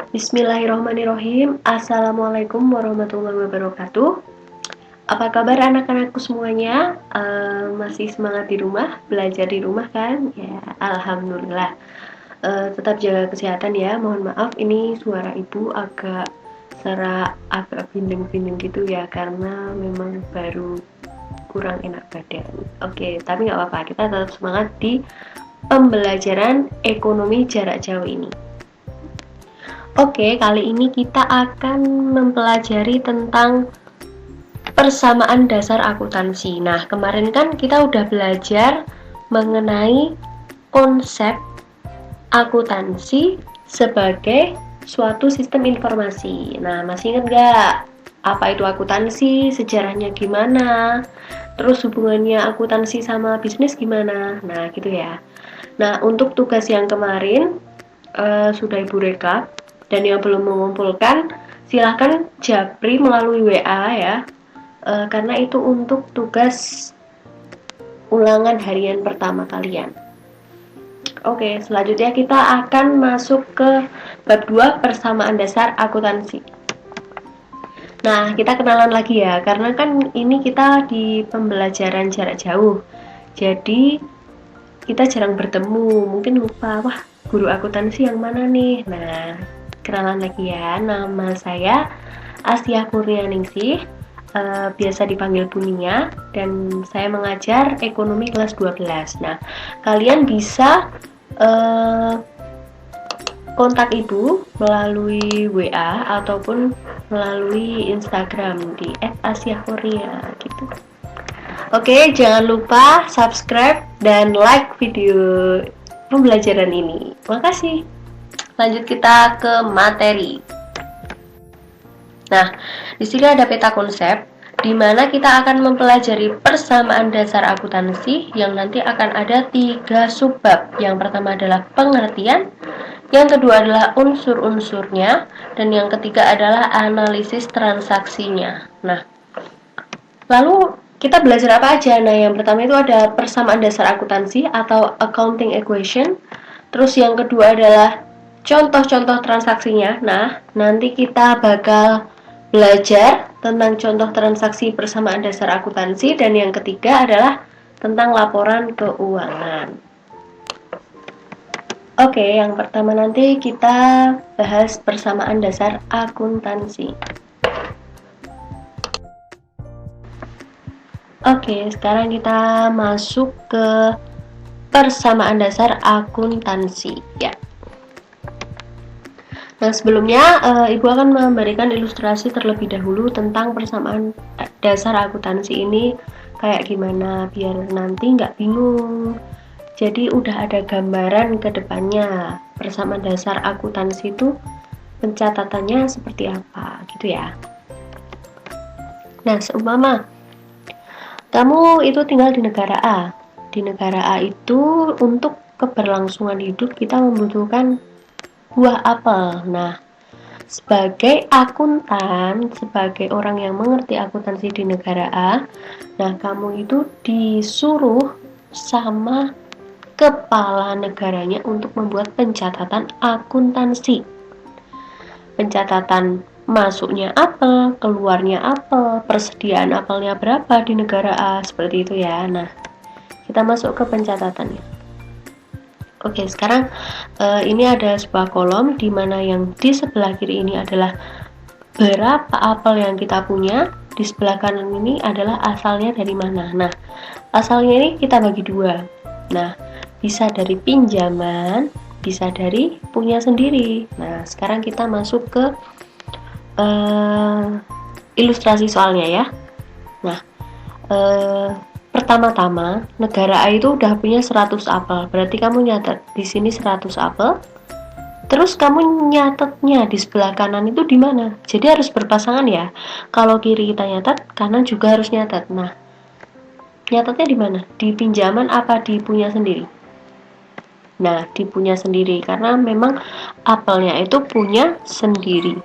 Bismillahirrahmanirrahim. Assalamualaikum warahmatullahi wabarakatuh. Apa kabar anak-anakku semuanya? Masih semangat di rumah, belajar di rumah kan? Ya, alhamdulillah. Tetap jaga kesehatan ya. Mohon maaf, ini suara ibu agak serak, agak bindeng-bindeng gitu ya, karena memang baru kurang enak badan. Oke, tapi nggak apa-apa. Kita tetap semangat di pembelajaran ekonomi jarak jauh ini. Oke, kali ini kita akan mempelajari tentang persamaan dasar akuntansi. Nah, kemarin kan kita udah belajar mengenai konsep akuntansi sebagai suatu sistem informasi. Nah, masih ingat nggak apa itu akuntansi, sejarahnya gimana, terus hubungannya akuntansi sama bisnis gimana? Nah, gitu ya. Nah, untuk tugas yang kemarin sudah Ibu rekap. Dan yang belum mengumpulkan, silahkan japri melalui WA ya, karena itu untuk tugas ulangan harian pertama kalian. Oke, selanjutnya kita akan masuk ke bab 2, persamaan dasar akuntansi. Nah, kita kenalan lagi ya, karena kan ini kita di pembelajaran jarak jauh. Jadi, kita jarang bertemu, mungkin lupa, wah guru akuntansi yang mana nih. Nah, kenalan lagi ya, nama saya Astia Kurnianingsih, biasa dipanggil Bunia, dan saya mengajar ekonomi kelas 12. Nah, kalian bisa kontak ibu melalui WA ataupun melalui Instagram di @asiakurnia gitu. Oke, jangan lupa subscribe dan like video pembelajaran ini. Makasih. Lanjut kita ke materi. Nah, di sini ada peta konsep di mana kita akan mempelajari persamaan dasar akuntansi yang nanti akan ada 3 subbab. Yang pertama adalah pengertian, yang kedua adalah unsur-unsurnya, dan yang ketiga adalah analisis transaksinya. Nah, lalu kita belajar apa aja? Nah, yang pertama itu ada persamaan dasar akuntansi atau accounting equation. Terus yang kedua adalah contoh-contoh transaksinya. Nah, nanti kita bakal belajar tentang contoh transaksi persamaan dasar akuntansi, dan yang ketiga adalah tentang laporan keuangan. Oke, yang pertama nanti kita bahas persamaan dasar akuntansi. Oke, sekarang kita masuk ke persamaan dasar akuntansi ya. Nah, sebelumnya Ibu akan memberikan ilustrasi terlebih dahulu tentang persamaan dasar akuntansi ini kayak gimana, biar nanti nggak bingung. Jadi udah ada gambaran ke depannya persamaan dasar akuntansi itu pencatatannya seperti apa gitu ya. Nah, seumpama kamu itu tinggal di negara A. Di negara A itu untuk keberlangsungan hidup kita membutuhkan buah apel. Nah, sebagai akuntan, sebagai orang yang mengerti akuntansi di negara A, nah kamu itu disuruh sama kepala negaranya untuk membuat pencatatan akuntansi. Pencatatan masuknya apel, keluarnya apel, persediaan apelnya berapa di negara A, seperti itu ya. Nah, kita masuk ke pencatatannya. Oke, sekarang ini ada sebuah kolom di mana yang di sebelah kiri ini adalah berapa apel yang kita punya, di sebelah kanan ini adalah asalnya dari mana. Nah, asalnya ini kita bagi dua. Nah, bisa dari pinjaman, bisa dari punya sendiri. Nah, sekarang kita masuk ke ilustrasi soalnya ya. Nah, pertama-tama negara A itu udah punya 100 apel. Berarti kamu nyatet di sini 100 apel. Terus kamu nyatetnya di sebelah kanan itu di mana? Jadi harus berpasangan ya. Kalau kiri kita nyatet, kanan juga harus nyatet. Nah, nyatetnya di mana? Di pinjaman apa di punya sendiri? Nah, di punya sendiri karena memang apelnya itu punya sendiri.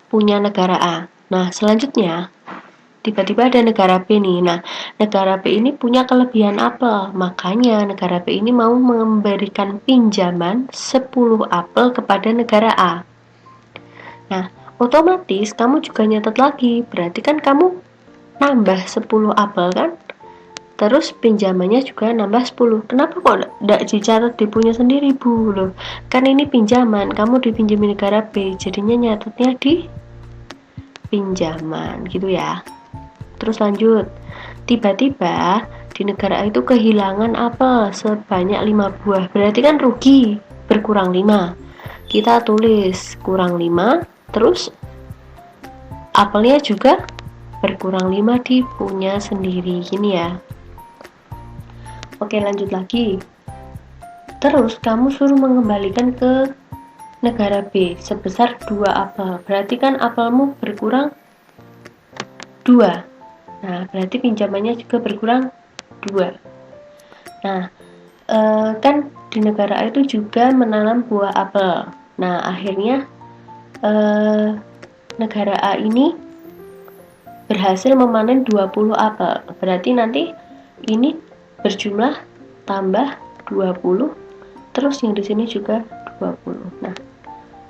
Punya negara A. Nah, selanjutnya tiba-tiba ada negara B nih. Nah, negara B ini punya kelebihan apel. Makanya negara B ini mau memberikan pinjaman 10 apel kepada negara A. Nah, otomatis kamu juga nyatet lagi. Berarti kan kamu nambah 10 apel kan? Terus pinjamannya juga nambah 10. Kenapa kok tidak dicatat di punya sendiri, Bu? Loh, kan ini pinjaman, kamu dipinjami negara B, jadinya nyatetnya di pinjaman gitu ya. Terus lanjut. Tiba-tiba di negara itu kehilangan apel sebanyak 5 buah. Berarti kan rugi, berkurang 5. Kita tulis kurang 5, terus apelnya juga berkurang 5 di punya sendiri gini ya. Oke, lanjut lagi. Terus kamu suruh mengembalikan ke negara B sebesar 2 apel. Berarti kan apelmu berkurang 2. Nah, berarti pinjamannya juga berkurang 2. Nah, kan di negara A itu juga menanam buah apel. Nah, akhirnya negara A ini berhasil memanen 20 apel. Berarti nanti ini berjumlah tambah 20, terus yang di sini juga 20. Nah,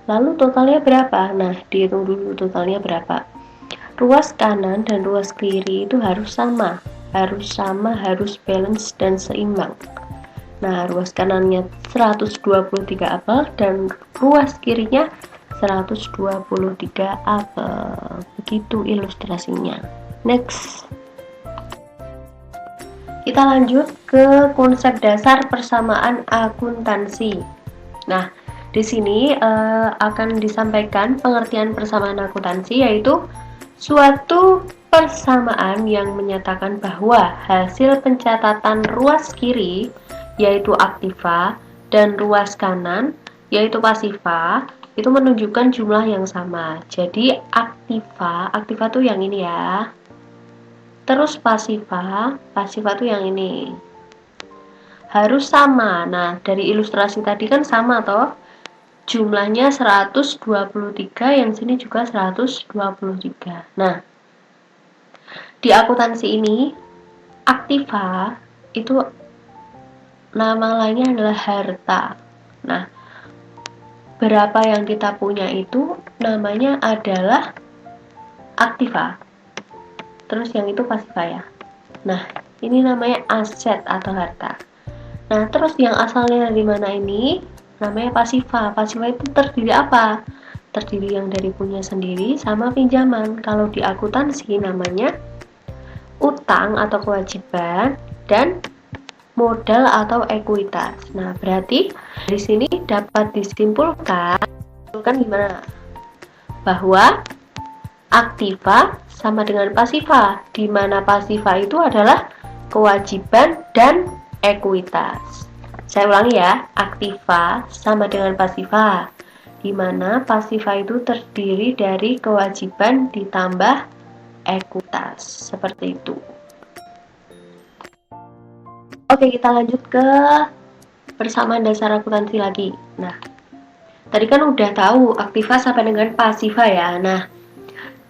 lalu totalnya berapa? Nah, dihitung dulu totalnya berapa. Ruas kanan dan ruas kiri itu harus sama, harus balance dan seimbang. Nah, ruas kanannya 123 apel dan ruas kirinya 123 apel. Begitu ilustrasinya. Next. Kita lanjut ke konsep dasar persamaan akuntansi. Nah, di sini akan disampaikan pengertian persamaan akuntansi, yaitu suatu persamaan yang menyatakan bahwa hasil pencatatan ruas kiri, yaitu aktiva, dan ruas kanan, yaitu pasiva, itu menunjukkan jumlah yang sama. Jadi aktiva tuh yang ini ya. Terus pasiva tuh yang ini. Harus sama. Nah, dari ilustrasi tadi kan sama toh. Jumlahnya 123, yang sini juga 123. Nah, di akuntansi ini aktiva itu nama lainnya adalah harta. Nah, berapa yang kita punya itu namanya adalah aktiva. Terus yang itu pasiva ya. Nah, ini namanya aset atau harta. Nah, terus yang asalnya dari mana ini? Namanya pasiva. Pasiva itu terdiri apa? Terdiri yang dari punya sendiri sama pinjaman. Kalau di akuntansi namanya utang atau kewajiban dan modal atau ekuitas. Nah, berarti di sini dapat disimpulkan gimana? Bahwa aktiva sama dengan pasiva, di mana pasiva itu adalah kewajiban dan ekuitas. Saya ulangi ya, aktiva sama dengan pasiva, di mana pasiva itu terdiri dari kewajiban ditambah ekuitas, seperti itu. Oke, kita lanjut ke persamaan dasar akuntansi lagi. Nah, tadi kan udah tahu aktiva sampai dengan pasiva ya. Nah,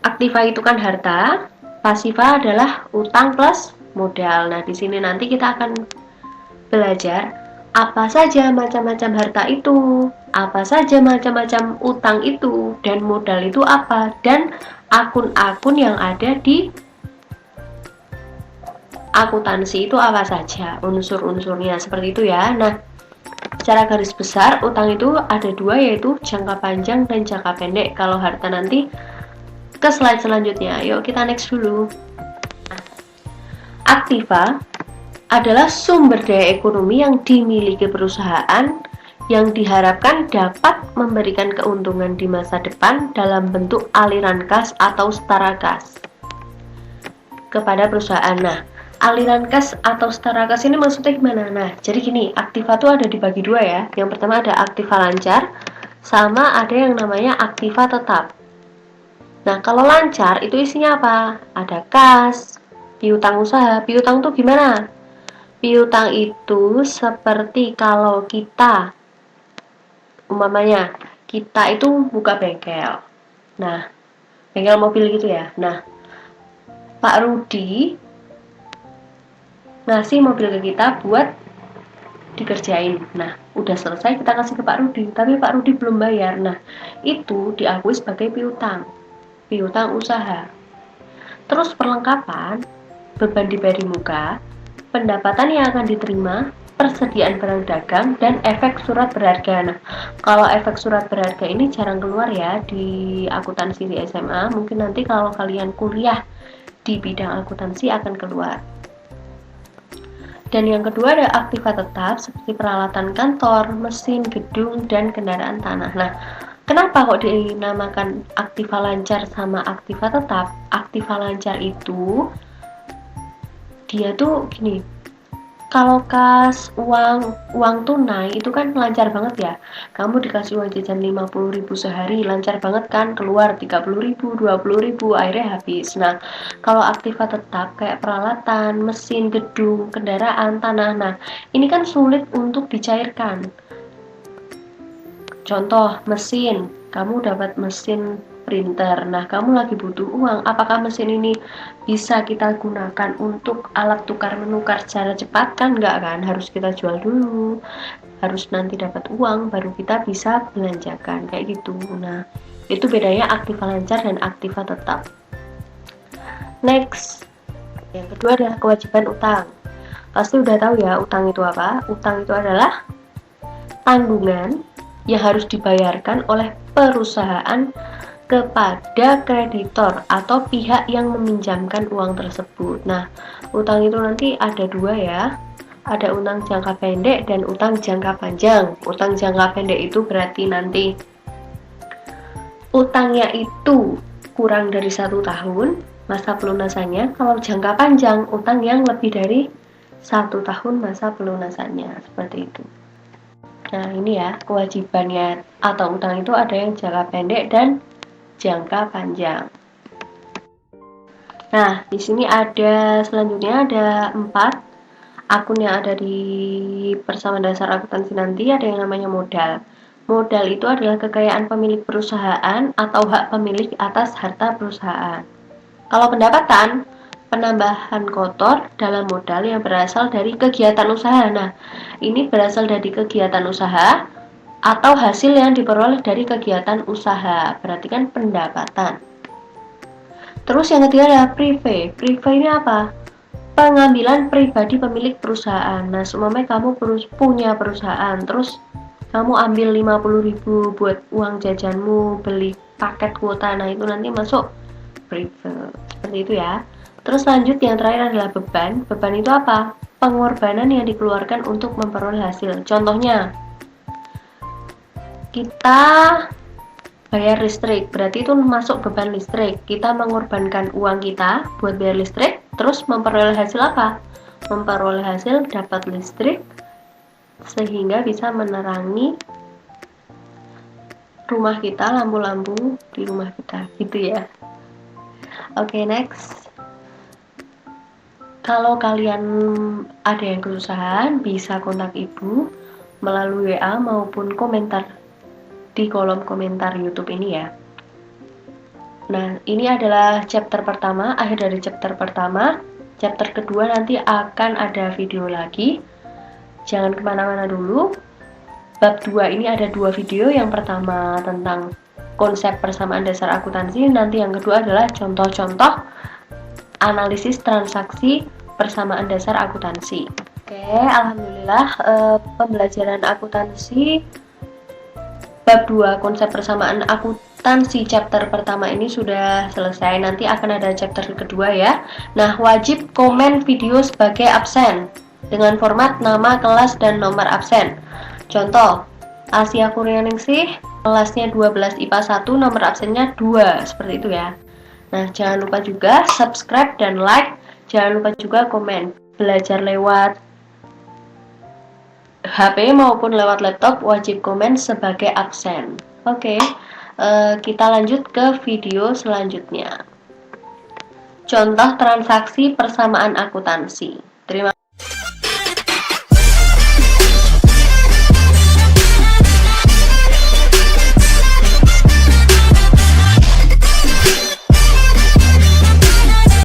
aktiva itu kan harta, pasiva adalah utang plus modal. Nah, di sini nanti kita akan belajar apa saja macam-macam harta itu, apa saja macam-macam utang itu, dan modal itu apa, dan akun-akun yang ada di akuntansi itu apa saja, unsur-unsurnya, seperti itu ya. Nah, secara garis besar, utang itu ada dua, yaitu jangka panjang dan jangka pendek. Kalau harta nanti ke slide selanjutnya. Yuk kita next dulu. Aktiva adalah sumber daya ekonomi yang dimiliki perusahaan yang diharapkan dapat memberikan keuntungan di masa depan dalam bentuk aliran kas atau setara kas kepada perusahaan. Nah, aliran kas atau setara kas ini maksudnya gimana? Nah, jadi gini, aktiva itu ada dibagi dua ya. Yang pertama ada aktiva lancar, sama ada yang namanya aktiva tetap. Nah, kalau lancar itu isinya apa? Ada kas, piutang usaha. Piutang tuh gimana? Piutang itu seperti kalau kita, umpamanya, kita itu buka bengkel. Nah, bengkel mobil gitu ya. Nah, Pak Rudi ngasih mobil ke kita buat dikerjain. Nah, udah selesai kita kasih ke Pak Rudi, tapi Pak Rudi belum bayar. Nah, itu diakui sebagai piutang usaha. Terus perlengkapan, beban dibayar di muka, pendapatan yang akan diterima, persediaan barang dagang, dan efek surat berharga. Nah, kalau efek surat berharga ini jarang keluar ya di akuntansi di SMA. Mungkin nanti kalau kalian kuliah di bidang akuntansi akan keluar. Dan yang kedua ada aktiva tetap seperti peralatan kantor, mesin, gedung, dan kendaraan tanah. Nah, kenapa kok dinamakan aktiva lancar sama aktiva tetap? Aktiva lancar itu dia tuh gini, kalau kas uang tunai itu kan lancar banget ya. Kamu dikasih uang jajan 50.000 sehari, lancar banget kan, keluar 30.000, 20.000, akhirnya habis. Nah, kalau aktiva tetap kayak peralatan, mesin, gedung, kendaraan, tanah, nah ini kan sulit untuk dicairkan. Contoh, mesin, kamu dapat mesin printer. Nah, kamu lagi butuh uang. Apakah mesin ini bisa kita gunakan untuk alat tukar menukar secara cepat? Kan enggak kan? Harus kita jual dulu. Harus nanti dapat uang baru kita bisa belanjakan kayak gitu. Nah, itu bedanya aktiva lancar dan aktiva tetap. Next. Yang kedua adalah kewajiban utang. Pasti udah tahu ya utang itu apa? Utang itu adalah tanggungan yang harus dibayarkan oleh perusahaan kepada kreditor atau pihak yang meminjamkan uang tersebut. Nah, utang itu nanti ada dua ya. Ada utang jangka pendek dan utang jangka panjang. Utang jangka pendek itu berarti nanti utangnya itu kurang dari 1 tahun masa pelunasannya. Kalau jangka panjang, utang yang lebih dari 1 tahun masa pelunasannya. Seperti itu. Nah, ini ya kewajibannya atau utang itu ada yang jangka pendek dan jangka panjang. Nah, di sini ada selanjutnya ada 4 akun yang ada di persamaan dasar akuntansi nanti. Ada yang namanya modal. Modal itu adalah kekayaan pemilik perusahaan atau hak pemilik atas harta perusahaan. Kalau pendapatan, penambahan kotor dalam modal yang berasal dari kegiatan usaha. Nah, ini berasal dari kegiatan usaha atau hasil yang diperoleh dari kegiatan usaha, berarti kan pendapatan. Terus yang ketiga adalah prive. Prive ini apa? Pengambilan pribadi pemilik perusahaan. Nah, seumpamanya kamu punya perusahaan, terus kamu ambil 50.000 buat uang jajanmu, beli paket kuota, nah itu nanti masuk prive. Seperti itu ya. Terus lanjut yang terakhir adalah beban. Beban itu apa? Pengorbanan yang dikeluarkan untuk memperoleh hasil. Contohnya, kita bayar listrik, berarti itu masuk beban listrik. Kita mengorbankan uang kita buat bayar listrik, terus memperoleh hasil apa? Memperoleh hasil dapat listrik sehingga bisa menerangi rumah kita, lampu-lampu di rumah kita, gitu ya. Oke, next. Kalau kalian ada yang kesusahan, bisa kontak ibu melalui WA maupun komentar di kolom komentar YouTube ini ya. Nah, ini adalah chapter pertama, akhir dari chapter pertama. Chapter kedua nanti akan ada video lagi. Jangan kemana-mana dulu. Bab 2 ini ada 2 video. Yang pertama tentang konsep persamaan dasar akuntansi. Nanti yang kedua adalah contoh-contoh analisis transaksi persamaan dasar akuntansi. Oke, alhamdulillah pembelajaran akuntansi bab 2 konsep persamaan akuntansi chapter pertama ini sudah selesai. Nanti akan ada chapter kedua ya. Nah, wajib komen video sebagai absen dengan format nama, kelas, dan nomor absen. Contoh, Asia Kurnianingsih, kelasnya 12 IPA 1, nomor absennya 2. Seperti itu ya. Nah, jangan lupa juga subscribe dan like. Jangan lupa juga komen. Belajar lewat HP maupun lewat laptop wajib komen sebagai absen. Oke, kita lanjut ke video selanjutnya. Contoh transaksi persamaan akuntansi. Terima kasih.